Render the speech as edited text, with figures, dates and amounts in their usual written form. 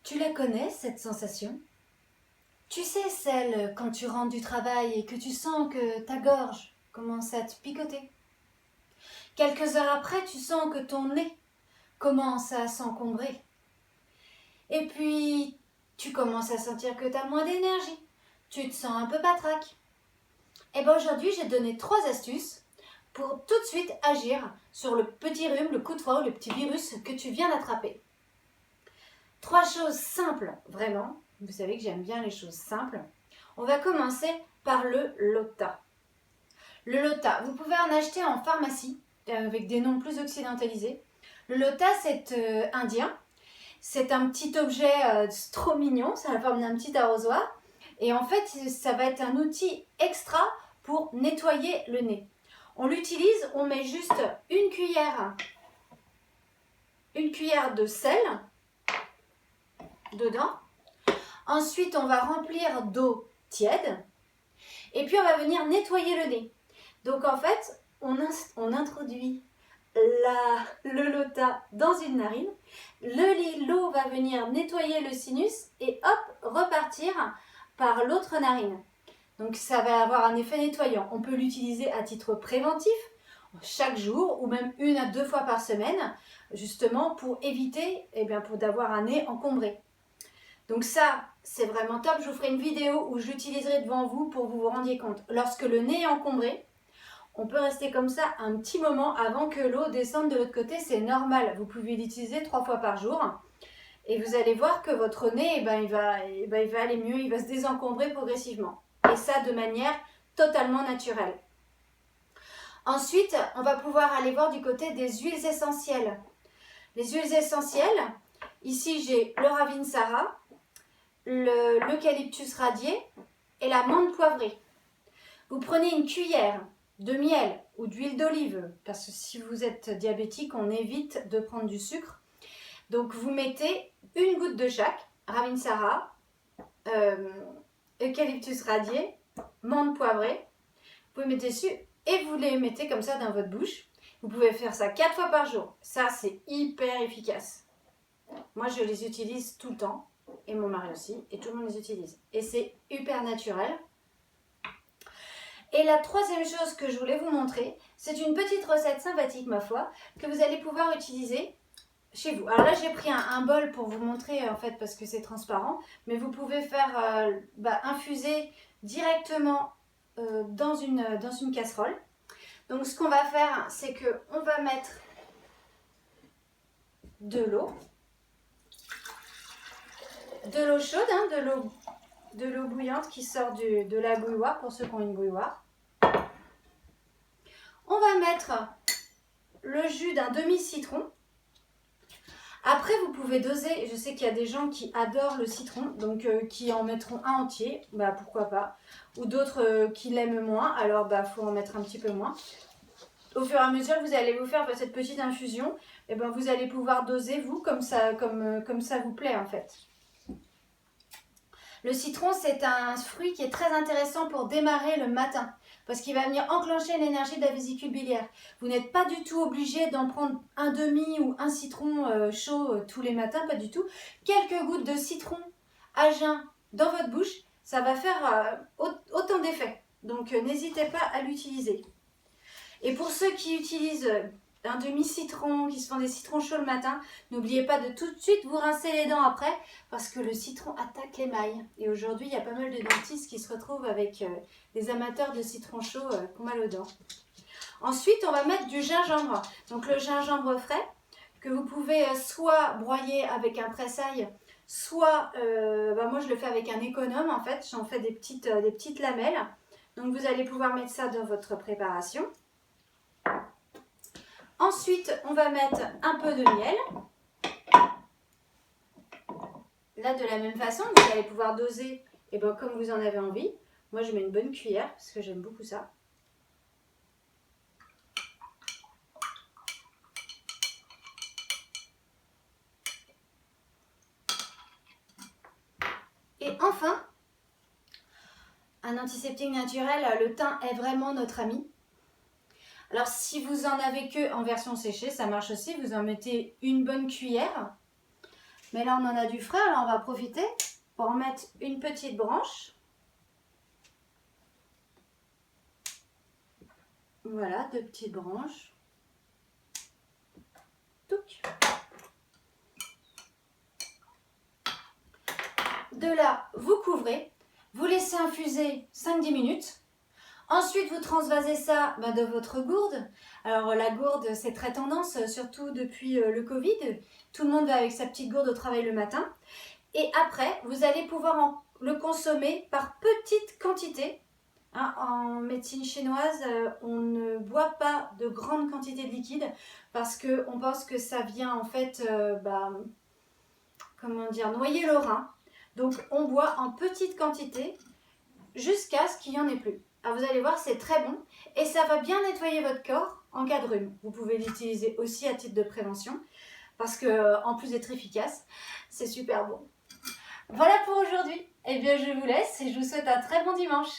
Tu la connais, cette sensation? Tu sais, celle quand tu rentres du travail et que tu sens que ta gorge commence à te picoter. Quelques heures après, tu sens que ton nez commence à s'encombrer. Et puis, tu commences à sentir que tu as moins d'énergie. Tu te sens un peu patraque. Et bien aujourd'hui, j'ai donné 3 astuces pour tout de suite agir sur le petit rhume, le coup de froid ou le petit virus que tu viens d'attraper. 3 choses simples, vraiment. Vous savez que j'aime bien les choses simples. On va commencer par le Lota. Le Lota, vous pouvez en acheter en pharmacie avec des noms plus occidentalisés. Le Lota, c'est indien. C'est un petit objet trop mignon, ça a la forme d'un petit arrosoir. Et en fait, ça va être un outil extra pour nettoyer le nez. On l'utilise, on met juste une cuillère de sel dedans. Ensuite, on va remplir d'eau tiède. Et puis, on va venir nettoyer le nez. Donc, en fait, on introduit le Lota dans une narine. L'eau va venir nettoyer le sinus et hop, repartir par l'autre narine. Donc, ça va avoir un effet nettoyant. On peut l'utiliser à titre préventif, chaque jour ou même 1 à 2 fois par semaine, justement pour éviter pour d'avoir un nez encombré. Donc ça, c'est vraiment top. Je vous ferai une vidéo où je l'utiliserai devant vous pour que vous vous rendiez compte. Lorsque le nez est encombré, on peut rester comme ça un petit moment avant que l'eau descende de l'autre côté. C'est normal. Vous pouvez l'utiliser 3 fois par jour. Et vous allez voir que votre nez, il va aller mieux. Il va se désencombrer progressivement. Et ça de manière totalement naturelle. Ensuite, on va pouvoir aller voir du côté des huiles essentielles. Les huiles essentielles, ici j'ai le Ravinsara, l'eucalyptus radié et la menthe poivrée. Vous prenez une cuillère de miel ou d'huile d'olive, parce que si vous êtes diabétique, on évite de prendre du sucre. Donc vous mettez une goutte de chaque, Ravinsara, eucalyptus radié, menthe poivrée. Vous pouvez mettre dessus et vous les mettez comme ça dans votre bouche. Vous pouvez faire ça 4 fois par jour. Ça, c'est hyper efficace. Moi, je les utilise tout le temps. Et mon mari aussi. Et tout le monde les utilise. Et c'est hyper naturel. Et la 3e chose que je voulais vous montrer, c'est une petite recette sympathique, ma foi, que vous allez pouvoir utiliser chez vous. Alors là, j'ai pris un bol pour vous montrer, en fait, parce que c'est transparent. Mais vous pouvez faire infuser directement dans une casserole. Donc ce qu'on va faire, c'est qu'on va mettre de l'eau chaude, de l'eau bouillante qui sort de la bouilloire pour ceux qui ont une bouilloire. On va mettre le jus d'un demi-citron. Après, vous pouvez doser. Je sais qu'il y a des gens qui adorent le citron, donc qui en mettront un entier, pourquoi pas. Ou d'autres qui l'aiment moins, alors faut en mettre un petit peu moins. Au fur et à mesure que vous allez vous faire cette petite infusion, vous allez pouvoir doser vous comme ça vous plaît en fait. Le citron, c'est un fruit qui est très intéressant pour démarrer le matin parce qu'il va venir enclencher l'énergie de la vésicule biliaire. Vous n'êtes pas du tout obligé d'en prendre un demi ou un citron chaud tous les matins, pas du tout. Quelques gouttes de citron à jeun dans votre bouche, ça va faire autant d'effets. Donc n'hésitez pas à l'utiliser. Et pour ceux qui utilisent un demi-citron, qui se font des citrons chauds le matin, n'oubliez pas de tout de suite vous rincer les dents après, parce que le citron attaque l'émail. Et aujourd'hui, il y a pas mal de dentistes qui se retrouvent avec des amateurs de citron chaud qui ont mal aux dents. Ensuite, on va mettre du gingembre. Donc le gingembre frais, que vous pouvez soit broyer avec un presse-ail, soit, moi je le fais avec un économe en fait, j'en fais des petites lamelles. Donc vous allez pouvoir mettre ça dans votre préparation. Ensuite, on va mettre un peu de miel. Là, de la même façon, vous allez pouvoir doser comme vous en avez envie. Moi, je mets une bonne cuillère parce que j'aime beaucoup ça. Et enfin, un antiseptique naturel, le thym est vraiment notre ami. Alors, si vous en avez que en version séchée, ça marche aussi. Vous en mettez une bonne cuillère. Mais là, on en a du frais, alors on va profiter pour en mettre une petite branche. Voilà, 2 petites branches. Touc. De là, vous couvrez, vous laissez infuser 5-10 minutes. Ensuite, vous transvasez ça de votre gourde. Alors, la gourde, c'est très tendance, surtout depuis le Covid. Tout le monde va avec sa petite gourde au travail le matin. Et après, vous allez pouvoir le consommer par petites quantités. Hein, en médecine chinoise, on ne boit pas de grandes quantités de liquide parce qu'on pense que ça vient en fait, comment dire, noyer le rein. Donc, on boit en petites quantités jusqu'à ce qu'il n'y en ait plus. Alors, vous allez voir, c'est très bon et ça va bien nettoyer votre corps en cas de rhume. Vous pouvez l'utiliser aussi à titre de prévention parce que, en plus d'être efficace, c'est super bon. Voilà pour aujourd'hui. Eh bien, je vous laisse et je vous souhaite un très bon dimanche.